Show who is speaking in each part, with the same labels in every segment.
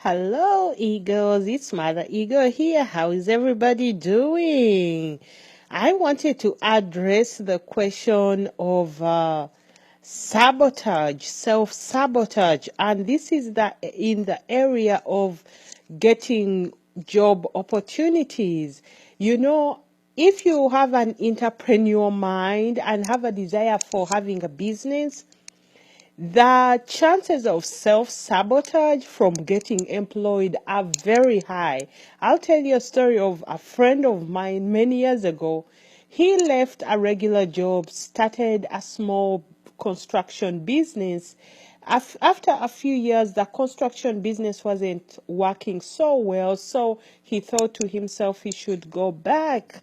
Speaker 1: Hello, Eagles. It's Mother Eagle here. How is everybody doing? I wanted to address the question of sabotage, self-sabotage, and this is in the area of getting job opportunities. If you have an entrepreneur mind and have a desire for having a business, the chances of self-sabotage from getting employed are very high. I'll tell you a story of a friend of mine many years ago. He left a regular job, started a small construction business. After a few years, the construction business wasn't working so well, so he thought to himself he should go back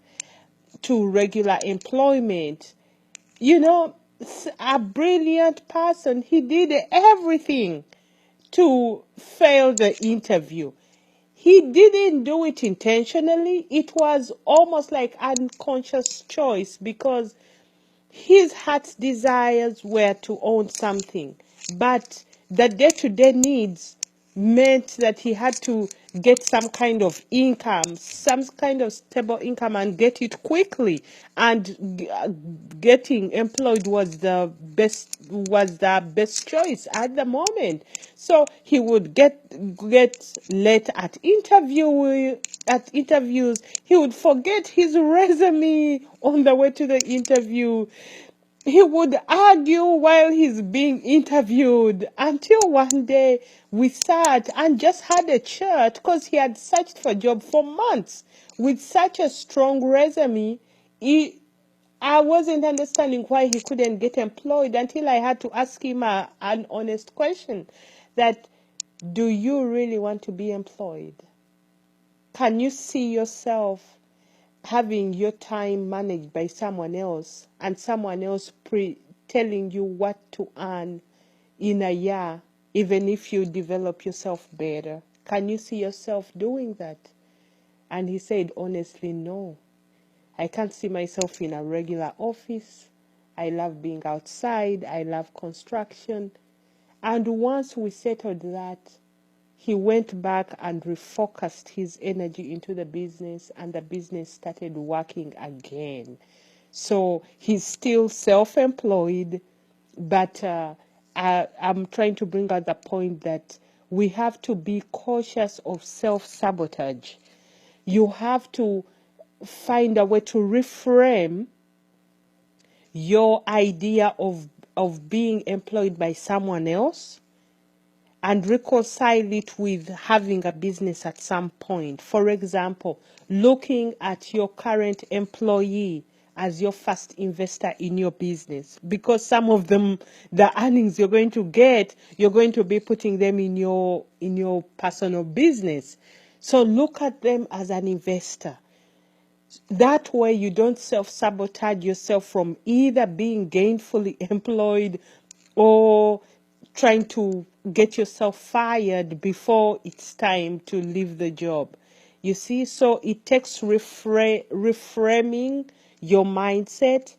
Speaker 1: to regular employment. A brilliant person. He did everything to fail the interview. He didn't do it intentionally. It was almost like unconscious choice because his heart's desires were to own something, but the day-to-day needs meant that he had to get some kind of income, some kind of stable income, and get it quickly. And getting employed was the best choice at the moment. So he would get late at interviews. He would forget his resume on the way to the interview. He would argue while he's being interviewed until one day we sat and just had a chat because he had searched for a job for months with such a strong resume. I wasn't understanding why he couldn't get employed until I had to ask him an honest question that, do you really want to be employed? Can you see yourself having your time managed by someone else and someone else telling you what to earn in a year, even if you develop yourself better? Can you see yourself doing that? And he said, honestly, no. I can't see myself in a regular office. I love being outside. I love construction. And once we settled that, he went back and refocused his energy into the business, and the business started working again. So he's still self-employed, but I'm trying to bring out the point that we have to be cautious of self-sabotage. You have to find a way to reframe your idea of being employed by someone else and reconcile it with having a business at some point. For example, looking at your current employee as your first investor in your business, because some of them, the earnings you're going to get, you're going to be putting them in your personal business. So look at them as an investor. That way you don't self-sabotage yourself from either being gainfully employed or trying to get yourself fired before it's time to leave the job. You see, so it takes reframing your mindset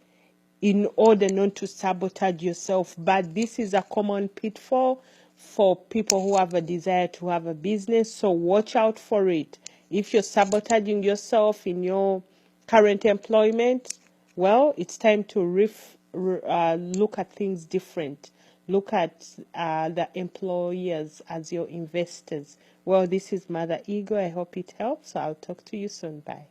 Speaker 1: in order not to sabotage yourself. But this is a common pitfall for people who have a desire to have a business, so watch out for it. If you're sabotaging yourself in your current employment, well, it's time to look at things different. Look at the employers as your investors. Well, this is Mother Ego. I hope it helps. I'll talk to you soon. Bye.